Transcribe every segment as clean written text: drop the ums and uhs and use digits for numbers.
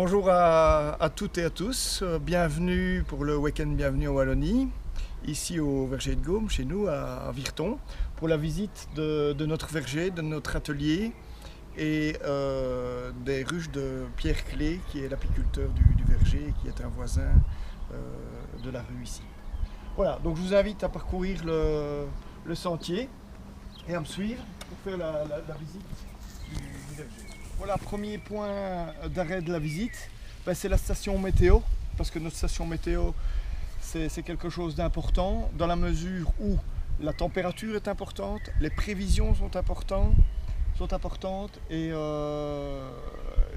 Bonjour à toutes et à tous, bienvenue pour le week-end Bienvenue en Wallonie, ici au verger de Gaume, chez nous à Virton, pour la visite de notre verger, de notre atelier et des ruches de Pierre Clé, qui est l'apiculteur du verger et qui est un voisin de la rue ici. Voilà, donc je vous invite à parcourir le sentier et à me suivre pour faire la visite du verger. Voilà, premier point d'arrêt de la visite, c'est la station météo, parce que notre station météo, c'est quelque chose d'important, dans la mesure où la température est importante, les prévisions sont importantes et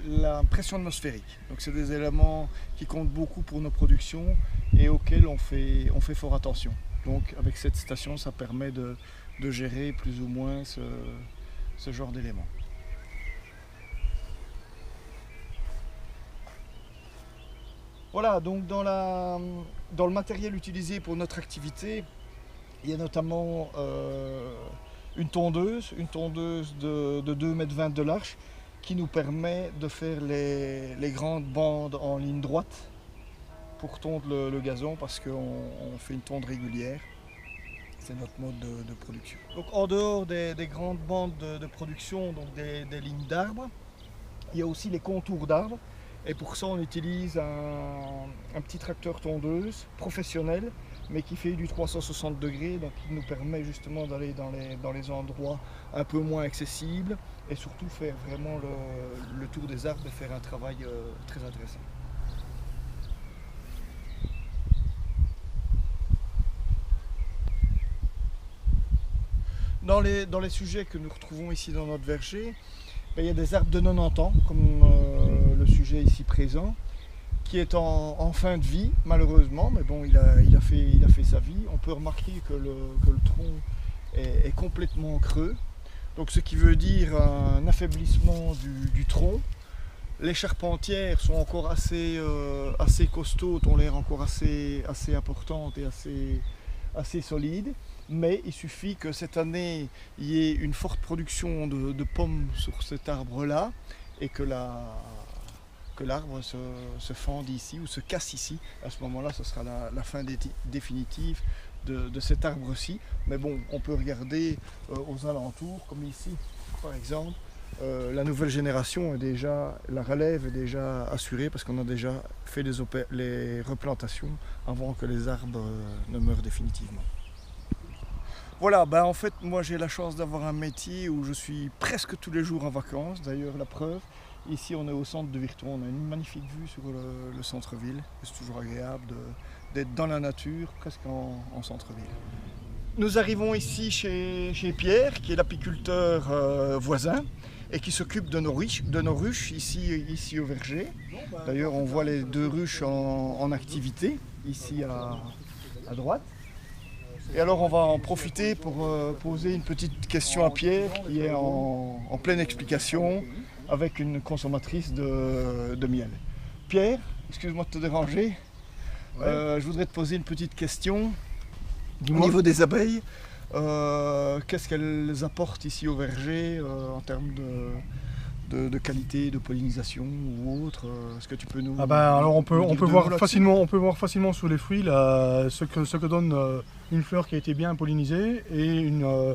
la pression atmosphérique. Donc c'est des éléments qui comptent beaucoup pour nos productions et auxquels on fait fort attention. Donc avec cette station, ça permet de gérer plus ou moins ce genre d'éléments. Voilà, donc dans le matériel utilisé pour notre activité, il y a notamment une tondeuse de 2,20 m de large qui nous permet de faire les grandes bandes en ligne droite pour tondre le gazon, parce qu'on fait une tonde régulière. C'est notre mode de production. Donc en dehors des grandes bandes de production, donc des lignes d'arbres, il y a aussi les contours d'arbres. Et pour ça, on utilise un petit tracteur tondeuse professionnel, mais qui fait du 360 degrés, donc qui nous permet justement d'aller dans les endroits un peu moins accessibles et surtout faire vraiment le tour des arbres et faire un travail très intéressant. Dans les sujets que nous retrouvons ici dans notre verger, il y a des arbres de 90 ans, comme le sujet ici présent, qui est en fin de vie, malheureusement, mais bon, il a fait sa vie. On peut remarquer que le tronc est complètement creux, donc ce qui veut dire un affaiblissement du tronc. Les charpentières sont encore assez costaudes, ont l'air encore assez importantes et assez solides. Mais il suffit que cette année, il y ait une forte production de pommes sur cet arbre-là et que l'arbre se fende ici ou se casse ici. À ce moment-là, ce sera la fin définitive de cet arbre-ci. Mais bon, on peut regarder aux alentours, comme ici, par exemple. La nouvelle génération la relève est déjà assurée, parce qu'on a déjà fait les replantations avant que les arbres ne meurent définitivement. Voilà, en fait, moi j'ai la chance d'avoir un métier où je suis presque tous les jours en vacances. D'ailleurs, la preuve, ici on est au centre de Virton, on a une magnifique vue sur le centre-ville. C'est toujours agréable d'être dans la nature, presque en centre-ville. Nous arrivons ici chez Pierre, qui est l'apiculteur voisin et qui s'occupe de nos ruches ici au verger. D'ailleurs, on voit les deux ruches en activité, ici à droite. Et alors on va en profiter pour poser une petite question à Pierre, qui est en pleine explication avec une consommatrice de miel. Pierre, excuse-moi de te déranger, je voudrais te poser une petite question. Au niveau des abeilles, qu'est-ce qu'elles apportent ici au verger en termes de qualité de pollinisation ou autre? Est-ce que tu peux nous... Alors on peut voir facilement sur les fruits ce que donne une fleur qui a été bien pollinisée et une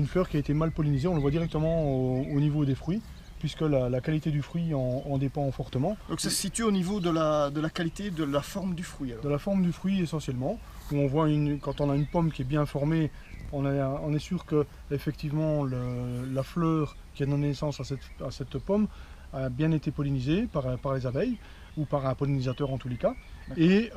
fleur qui a été mal pollinisée. On le voit directement au niveau des fruits, puisque la qualité du fruit en dépend fortement. Donc ça se situe au niveau de la qualité de la forme du fruit alors. De la forme du fruit essentiellement, où on voit quand on a une pomme qui est bien formée, on est sûr que effectivement la fleur qui a donné naissance à cette pomme a bien été pollinisée par les abeilles, ou par un pollinisateur en tous les cas. Et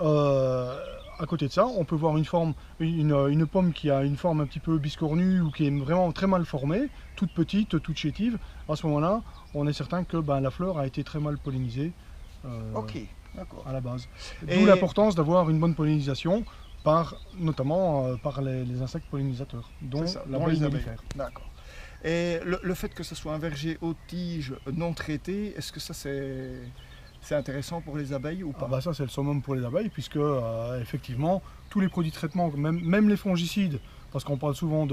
à côté de ça, on peut voir une pomme qui a une forme un petit peu biscornue ou qui est vraiment très mal formée, toute petite, toute chétive. À ce moment-là, on est certain que la fleur a été très mal pollinisée à la base. D'où l'importance d'avoir une bonne pollinisation, notamment par les insectes pollinisateurs, dont l'abeille mellifère. D'accord. Et le fait que ce soit un verger haute tige non traité, est-ce que ça c'est intéressant pour les abeilles ou pas? Ça c'est le summum pour les abeilles, puisque effectivement tous les produits de traitement, même les fongicides, parce qu'on parle souvent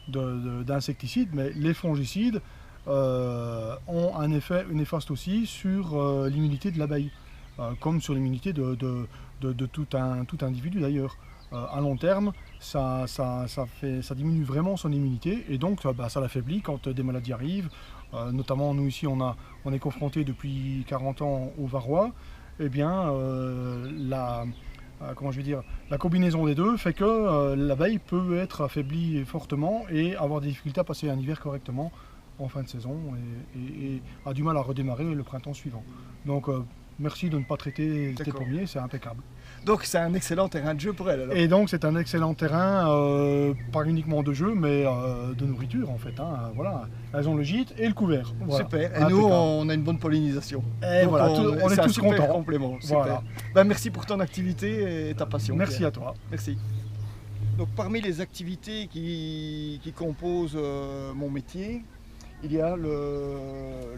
d'insecticides, mais les fongicides ont un effet néfaste aussi sur l'immunité de l'abeille, comme sur l'immunité de tout individu d'ailleurs. À long terme, ça diminue vraiment son immunité et donc ça l'affaiblit quand des maladies arrivent. Notamment nous ici on est confronté depuis 40 ans au varroa. Eh bien la combinaison des deux fait que l'abeille peut être affaiblie fortement et avoir des difficultés à passer un hiver correctement en fin de saison et a du mal à redémarrer le printemps suivant. Donc merci de ne pas traiter tes pommiers, c'est impeccable. Donc c'est un excellent terrain de jeu pour elle alors. Et donc c'est un excellent terrain, pas uniquement de jeu, mais de nourriture en fait. Voilà. Elles ont le gîte et le couvert. Voilà. Super. Et nous on a une bonne pollinisation. Et donc, voilà, on est tous contents. Complément. Super. Voilà. Ben, merci pour ton activité et ta passion. Merci Pierre. à toi. Merci. Donc parmi les activités qui composent mon métier, il y a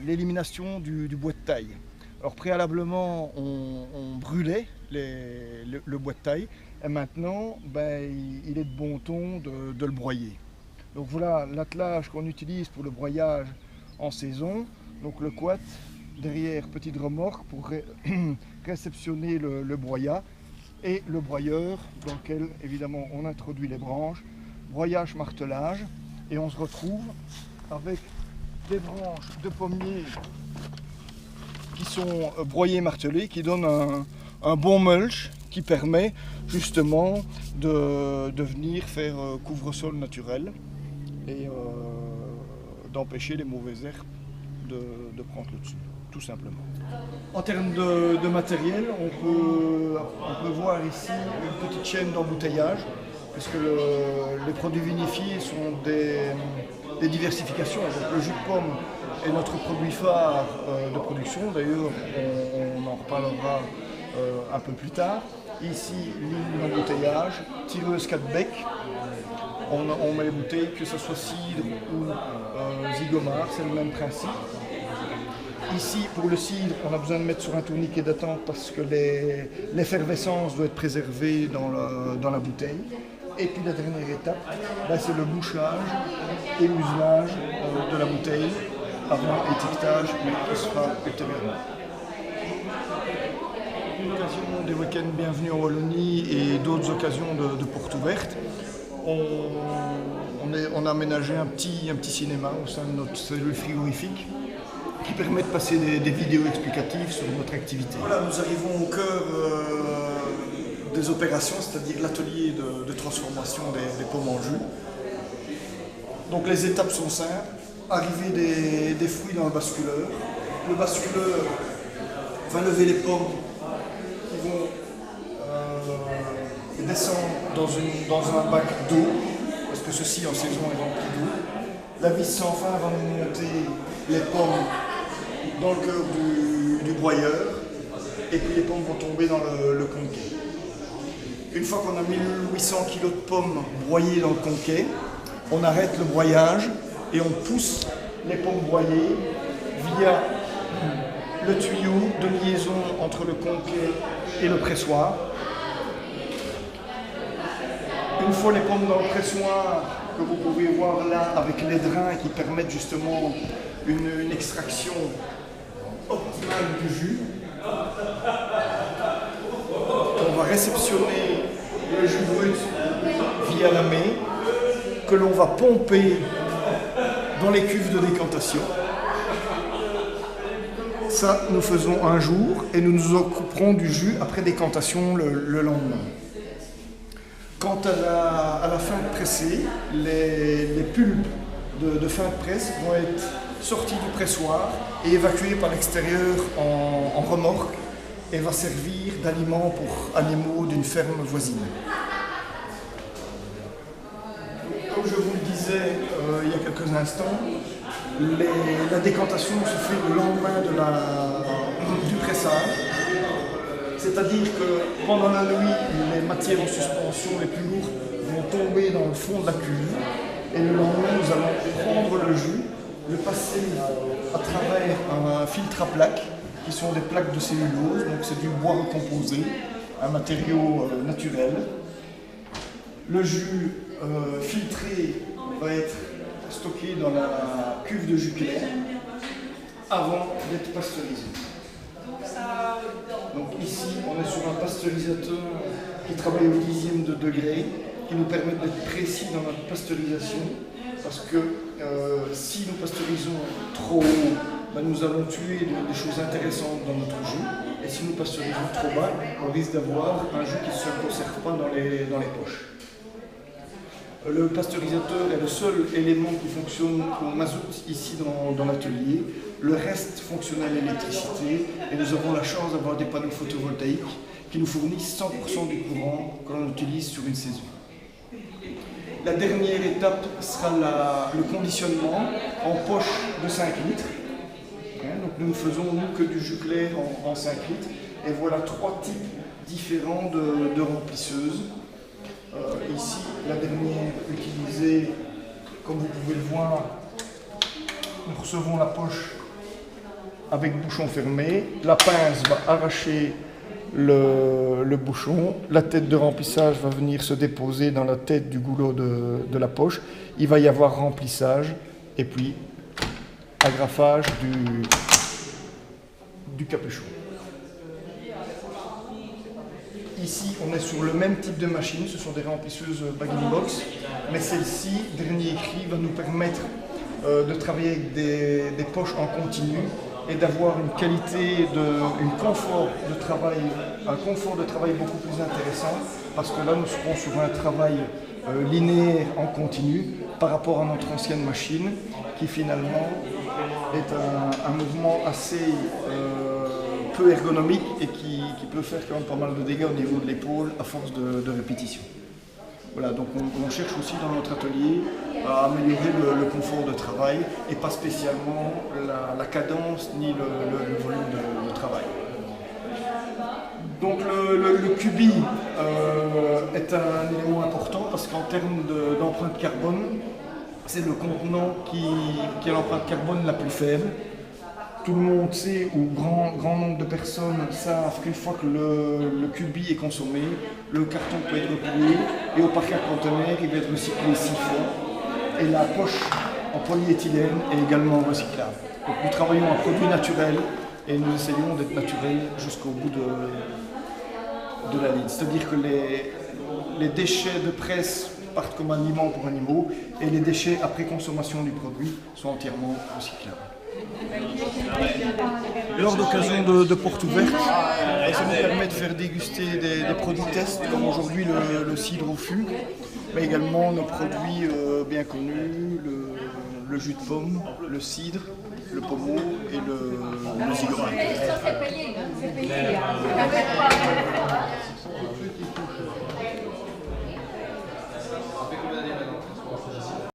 l'élimination du bois de taille. Alors préalablement, on brûlait le bois de taille et maintenant, il est de bon ton de le broyer. Donc voilà l'attelage qu'on utilise pour le broyage en saison. Donc le quat, derrière petite remorque pour réceptionner le broyat et le broyeur dans lequel évidemment on introduit les branches, broyage, martelage et on se retrouve avec des branches de pommiers qui sont broyées, martelées, qui donnent un bon mulch qui permet justement de venir faire couvre-sol naturel et d'empêcher les mauvaises herbes de prendre le dessus, tout simplement. En termes de matériel, on peut voir ici une petite chaîne d'embouteillage, puisque les produits vinifiés sont des diversifications. Donc le jus de pomme est notre produit phare de production. D'ailleurs, on en reparlera un peu plus tard. Ici, ligne d'embouteillage, tireuse 4 becs. On met les bouteilles, que ce soit cidre ou zygomar, c'est le même principe. Ici, pour le cidre, on a besoin de mettre sur un tourniquet d'attente parce que l'effervescence doit être préservée dans la bouteille. Et puis la dernière étape, c'est le bouchage et l'uselage de la bouteille avant étiquetage, mais qui se fera ultérieurement. Une occasion des week-ends bienvenue en Wallonie et d'autres occasions de portes ouvertes. On a aménagé un petit cinéma au sein de notre cellule frigorifique qui permet de passer des vidéos explicatives sur notre activité. Voilà, nous arrivons au cœur des opérations, c'est-à-dire l'atelier de transformation des pommes en jus. Donc les étapes sont simples. Arrivée des fruits dans le basculeur. Le basculeur va lever les pommes qui vont descendre dans un bac d'eau, parce que ceci en saison est rempli d'eau. La vis sans fin va monter les pommes dans le cœur du broyeur, et puis les pommes vont tomber dans le conquet. Une fois qu'on a 1800 kg de pommes broyées dans le conquet, on arrête le broyage et on pousse les pommes broyées via le tuyau de liaison entre le conquet et le pressoir. Une fois les pommes dans le pressoir, que vous pouvez voir là avec les drains qui permettent justement une extraction optimale du jus, on va réceptionner le jus brut via la main que l'on va pomper dans les cuves de décantation. Ça, nous faisons un jour et nous nous occuperons du jus après décantation le lendemain. Quant à la fin de presser, les pulpes de fin de presse vont être sorties du pressoir et évacuées par l'extérieur en remorque et va servir d'aliment pour animaux d'une ferme voisine. Comme je vous le disais il y a quelques instants, la décantation se fait le lendemain du pressage. C'est-à-dire que pendant la nuit, les matières en suspension les plus lourdes vont tomber dans le fond de la cuve. Et le lendemain, nous allons prendre le jus, le passer à travers un filtre à plaques, qui sont des plaques de cellulose, donc c'est du bois recomposé, un matériau naturel. Le jus filtré va être stockés dans la cuve de jus clair avant d'être pasteurisés. Donc ici, on est sur un pasteurisateur qui travaille au 10e de degré, qui nous permet d'être précis dans notre pasteurisation, parce que si nous pasteurisons trop haut, ben nous allons tuer des choses intéressantes dans notre jus, et si nous pasteurisons trop bas, on risque d'avoir un jus qui ne se conserve pas dans les poches. Le pasteurisateur est le seul élément qui fonctionne au mazout ici dans l'atelier. Le reste fonctionne à l'électricité et nous avons la chance d'avoir des panneaux photovoltaïques qui nous fournissent 100% du courant que l'on utilise sur une saison. La dernière étape sera le conditionnement en poche de 5 litres. Donc nous ne faisons nous que du jus clair en 5 litres. Et voilà 3 types différents de remplisseuses. Ici, la dernière utilisée, comme vous pouvez le voir, nous recevons la poche avec bouchon fermé. La pince va arracher le bouchon. La tête de remplissage va venir se déposer dans la tête du goulot de la poche. Il va y avoir remplissage et puis agrafage du capuchon. Ici, on est sur le même type de machine, ce sont des remplisseuses bag-in-box, mais celle-ci, dernier cri, va nous permettre de travailler avec des poches en continu et d'avoir une qualité, un confort de travail beaucoup plus intéressant, parce que là, nous serons sur un travail linéaire en continu par rapport à notre ancienne machine, qui finalement est un mouvement assez peu ergonomique et qui peut faire quand même pas mal de dégâts au niveau de l'épaule à force de répétition. Voilà, donc on cherche aussi dans notre atelier à améliorer le confort de travail et pas spécialement la cadence ni le volume de travail. Donc le cubi est un élément important parce qu'en termes d'empreinte carbone, c'est le contenant qui a l'empreinte carbone la plus faible. Tout le monde sait, ou grand nombre de personnes savent qu'une fois que le cubi est consommé, le carton peut être replié et au parquet conteneur, il va être recyclé 6 fois. Et la poche en polyéthylène est également recyclable. Donc nous travaillons un produit naturel et nous essayons d'être naturels jusqu'au bout de la ligne. C'est-à-dire que les déchets de presse partent comme aliments pour animaux et les déchets après consommation du produit sont entièrement recyclables. Lors d'occasion de portes ouvertes, ça nous permet de faire déguster des produits tests, comme aujourd'hui le cidre au fût, mais également nos produits bien connus, le jus de pomme, le cidre, le pommeau et le zigourat.